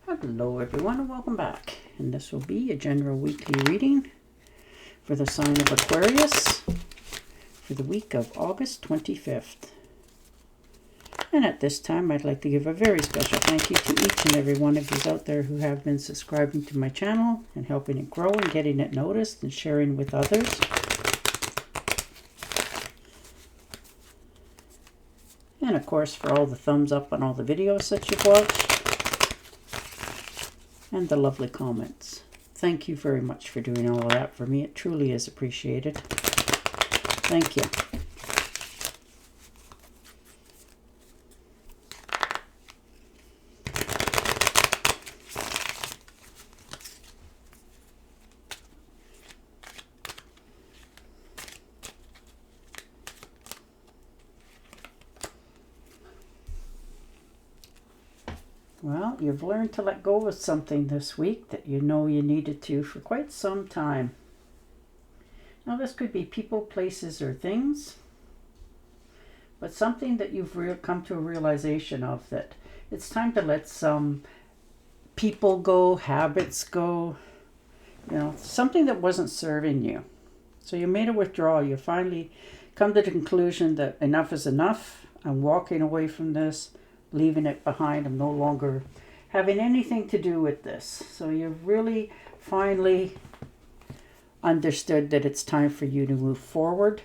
Hello everyone and welcome back. And this will be a general weekly reading for the sign of Aquarius for the week of August 25th. And at this time I'd like to give a very special thank you to each and every one of you out there who have been subscribing to my channel and helping it grow and getting it noticed and sharing with others. And of course for all the thumbs up on all the videos that you've watched. And the lovely comments. Thank you very much for doing all of that for me. It truly is appreciated. Thank you. Well, you've learned to let go of something this week that you know you needed to for quite some time. Now this could be people, places, or things, but something that you've come to a realization of, that it's time to let some people go, habits go, something that wasn't serving you. So you made a withdrawal. You finally come to the conclusion that enough is enough. I'm walking away from this. Leaving it behind. I'm no longer having anything to do with this. So you've really finally understood that it's time for you to move forward.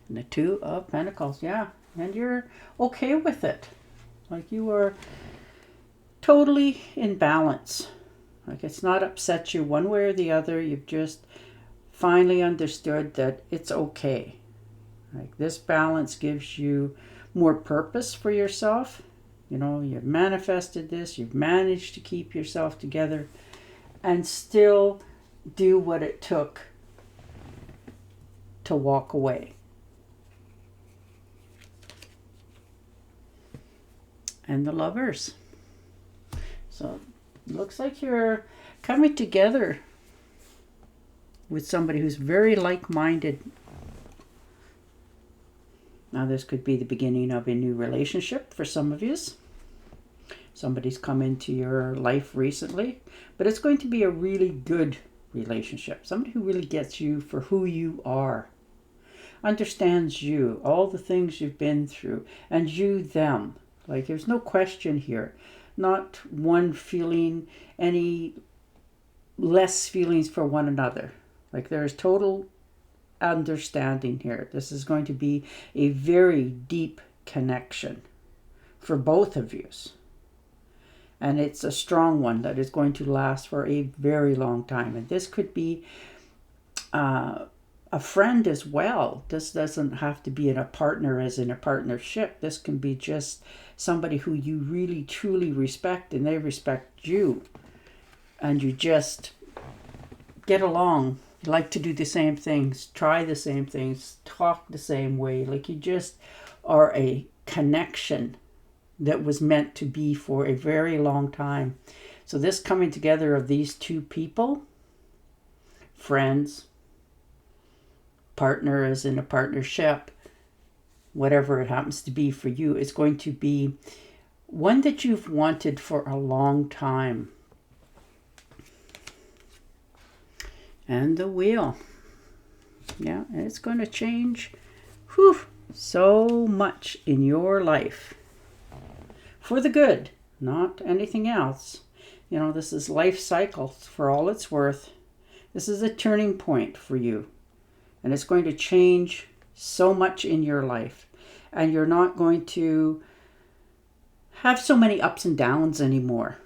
And the Two of Pentacles, yeah. And you're okay with it. Like you are totally in balance. Like it's not upset you one way or the other. You've just finally understood that it's okay. Like this balance gives you more purpose for yourself. You've manifested this. You've managed to keep yourself together and still do what it took to walk away. And the Lovers. So it looks like you're coming together with somebody who's very like-minded. Now this could be the beginning of a new relationship for some of you. Somebody's come into your life recently, but it's going to be a really good relationship. Somebody who really gets you for who you are, understands you, all the things you've been through, and you them. Like there's no question here. Not one feeling any less feelings for one another. Like there's total understanding here. This is going to be a very deep connection for both of you. And it's a strong one that is going to last for a very long time. And this could be a friend as well. This doesn't have to be a partner as in a partnership. This can be just somebody who you really truly respect and they respect you. And you just get along. You like to do the same things, try the same things, talk the same way. Like you just are a connection that was meant to be for a very long time. So this coming together of these two people, friends, partner as in a partnership, whatever it happens to be for you, is going to be one that you've wanted for a long time. And the Wheel. Yeah, and it's going to change so much in your life. For the good, not anything else. This is life cycles for all it's worth. This is a turning point for you. And it's going to change so much in your life. And you're not going to have so many ups and downs anymore.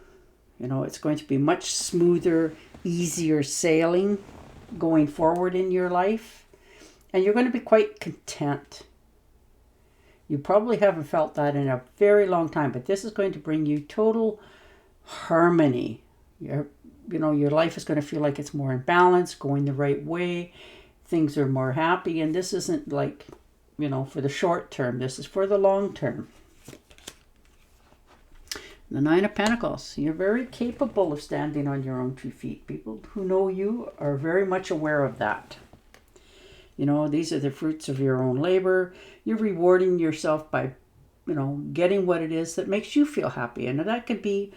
It's going to be much smoother, easier sailing going forward in your life, and you're going to be quite content. You probably haven't felt that in a very long time, but this is going to bring you total harmony. Your life is going to feel like it's more in balance, going the right way. Things are more happy, and this isn't like, for the short term. This is for the long term. The Nine of Pentacles. You're very capable of standing on your own 2 feet. People who know you are very much aware of that. These are the fruits of your own labor. You're rewarding yourself by getting what it is that makes you feel happy. And that could be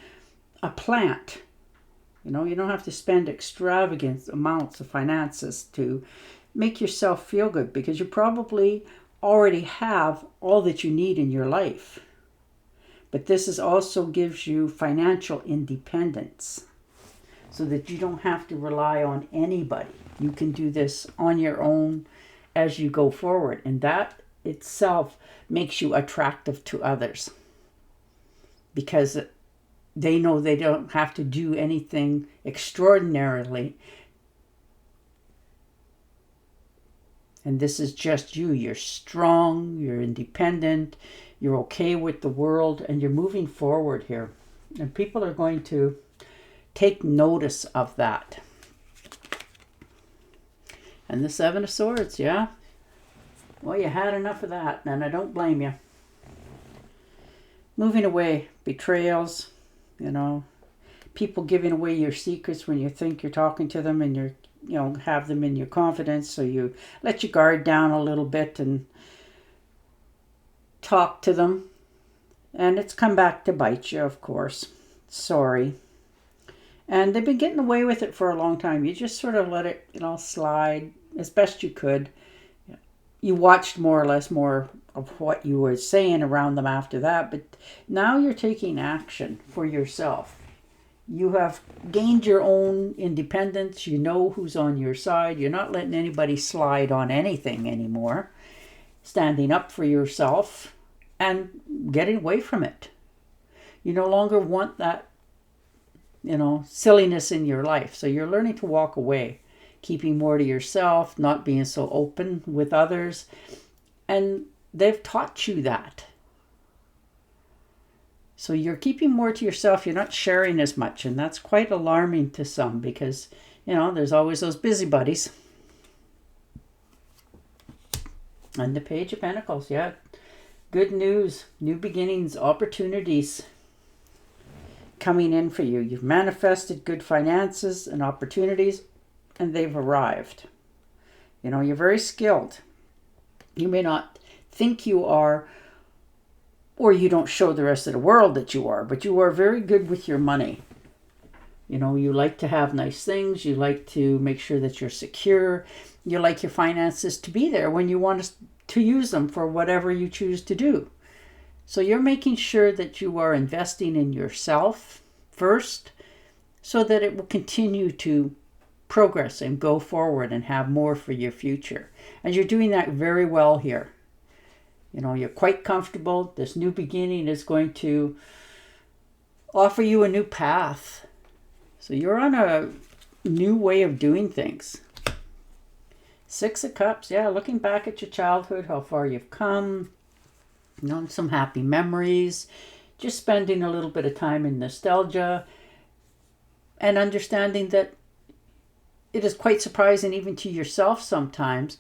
a plant. You don't have to spend extravagant amounts of finances to make yourself feel good, because you probably already have all that you need in your life. But this also gives you financial independence, so that you don't have to rely on anybody. You can do this on your own as you go forward. And that itself makes you attractive to others, because they know they don't have to do anything extraordinarily. And this is just you. You're strong, you're independent, you're okay with the world, and you're moving forward here. And people are going to take notice of that. And the Seven of Swords, yeah. Well, you had enough of that, and I don't blame you. Moving away, betrayals, people giving away your secrets when you think you're talking to them, and you're, have them in your confidence, so you let your guard down a little bit and talk to them. And it's come back to bite you, of course. Sorry. And they've been getting away with it for a long time. You just sort of let it, slide as best you could. You watched more of what you were saying around them after that, but now you're taking action for yourself. You have gained your own independence. You know who's on your side. You're not letting anybody slide on anything anymore. Standing up for yourself and getting away from it. You no longer want that silliness in your life. So you're learning to walk away, keeping more to yourself, not being so open with others. And they've taught you that. So you're keeping more to yourself. You're not sharing as much. And that's quite alarming to some, because, there's always those busybodies. And the Page of Pentacles, yeah. Good news, new beginnings, opportunities coming in for you. You've manifested good finances and opportunities, and they've arrived. You're very skilled. You may not think you are, or you don't show the rest of the world that you are, but you are very good with your money. You like to have nice things. You like to make sure that you're secure. You like your finances to be there when you want to use them for whatever you choose to do. So you're making sure that you are investing in yourself first, so that it will continue to progress and go forward and have more for your future. And you're doing that very well here. You're quite comfortable. This new beginning is going to offer you a new path. So you're on a new way of doing things. Six of Cups, yeah, looking back at your childhood, how far you've come. Some happy memories, just spending a little bit of time in nostalgia, and understanding that it is quite surprising even to yourself sometimes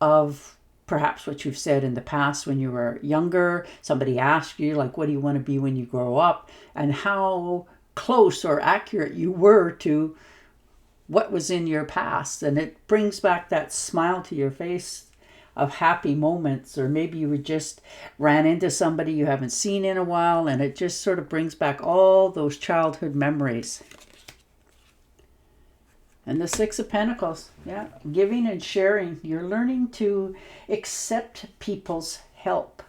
of perhaps what you've said in the past when you were younger. Somebody asked you, like, what do you want to be when you grow up? And how close or accurate you were to what was in your past. And it brings back that smile to your face of happy moments, or maybe you just ran into somebody you haven't seen in a while, and it just sort of brings back all those childhood memories. And the Six of Pentacles, yeah, giving and sharing. You're learning to accept people's help.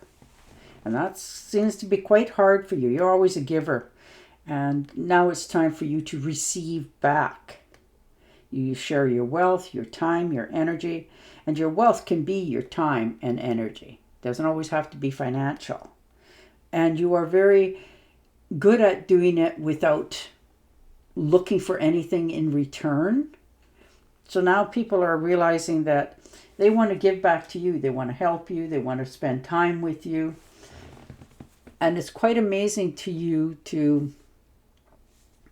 And that seems to be quite hard for you. You're always a giver. And now it's time for you to receive back. You share your wealth, your time, your energy. And your wealth can be your time and energy. It doesn't always have to be financial. And you are very good at doing it without looking for anything in return. So now people are realizing that they want to give back to you. They want to help you. They want to spend time with you. And it's quite amazing to you to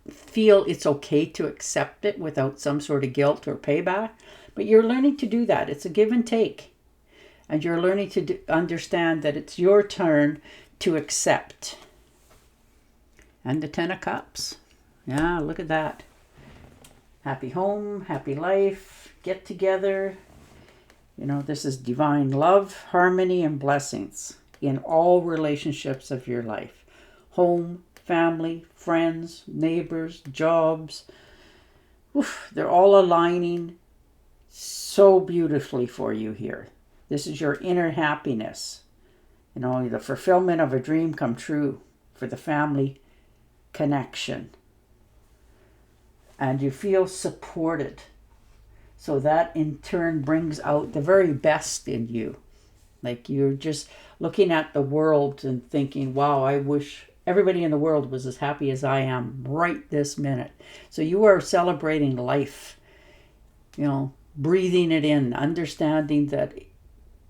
feel it's okay to accept it without some sort of guilt or payback. But you're learning to do that. It's a give and take. And you're learning to understand that it's your turn to accept. And the Ten of Cups. Yeah, look at that. Happy home, happy life, get together. This is divine love, harmony, and blessings in all relationships of your life. Home, family, friends, neighbors, jobs. Oof, they're all aligning so beautifully for you here. This is your inner happiness. You know, the fulfillment of a dream come true for the family connection. And you feel supported. So that in turn brings out the very best in you. Like you're just looking at the world and thinking, wow, I wish everybody in the world was as happy as I am right this minute. So you are celebrating life, you know, breathing it in, understanding that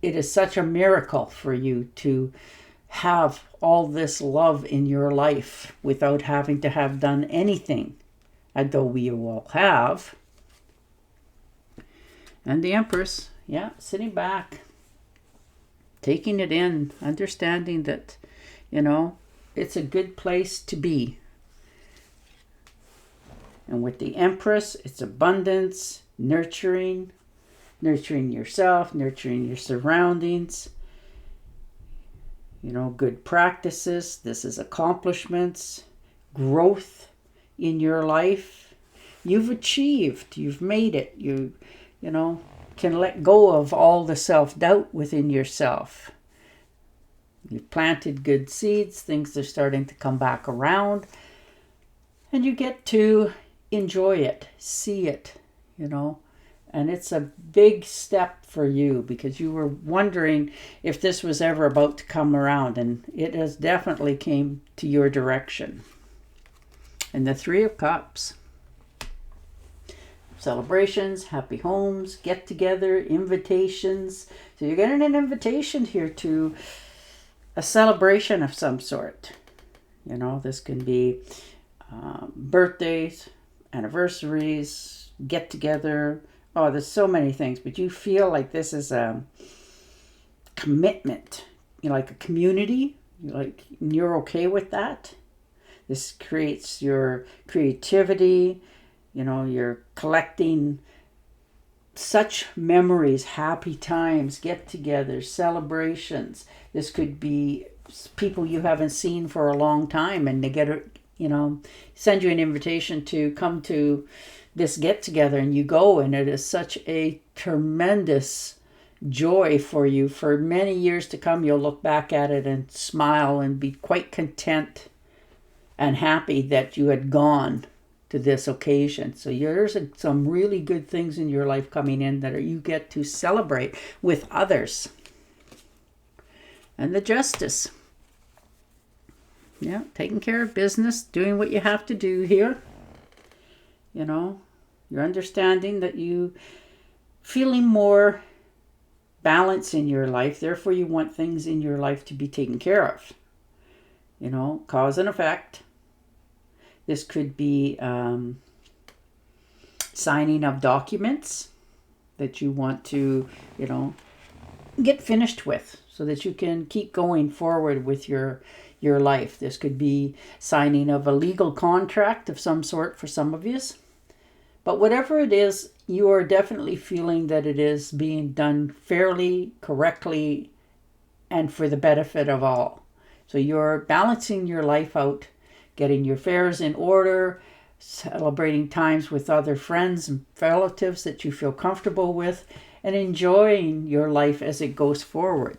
it is such a miracle for you to have all this love in your life without having to have done anything, although we all have. And the Empress, yeah, sitting back, taking it in, understanding that, you know, it's a good place to be. And with the Empress, it's abundance, nurturing yourself, nurturing your surroundings, you know, good practices. This is accomplishments, growth in your life. You've achieved, you've made it. You know, can let go of all the self-doubt within yourself. You've planted good seeds, things are starting to come back around, and you get to enjoy it, see it, you know. And it's a big step for you because you were wondering if this was ever about to come around, and it has definitely came to your direction. And the Three of Cups. Celebrations, happy homes, get together, invitations. So you're getting an invitation here to a celebration of some sort. You know, this can be birthdays, anniversaries, get together. Oh, there's so many things, but you feel like this is a commitment, you know, like a community. You're okay with that. This creates your creativity. You know, you're collecting such memories, happy times, get-togethers, celebrations. This could be people you haven't seen for a long time, and they send you an invitation to come to this get-together, and you go, and it is such a tremendous joy for you. For many years to come, you'll look back at it and smile and be quite content and happy that you had gone to this occasion. So there's some really good things in your life coming in that you get to celebrate with others. And the Justice. Yeah, taking care of business, doing what you have to do here. You know, you're understanding that you feeling more balance in your life. Therefore, you want things in your life to be taken care of. You know, cause and effect. This could be signing of documents that you want to, you know, get finished with so that you can keep going forward with your life. This could be signing of a legal contract of some sort for some of you. But whatever it is, you are definitely feeling that it is being done fairly, correctly, and for the benefit of all. So you're balancing your life out, getting your affairs in order, celebrating times with other friends and relatives that you feel comfortable with, and enjoying your life as it goes forward.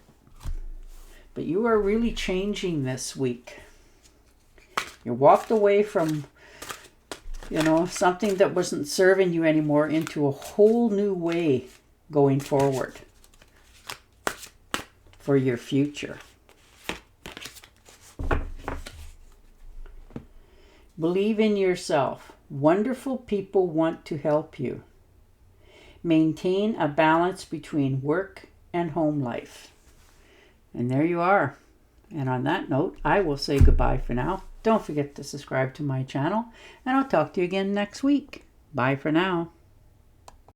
But you are really changing this week. You walked away from, you know, something that wasn't serving you anymore into a whole new way going forward for your future. Believe in yourself. Wonderful people want to help you. Maintain a balance between work and home life. And there you are. And on that note, I will say goodbye for now. Don't forget to subscribe to my channel, and I'll talk to you again next week. Bye for now.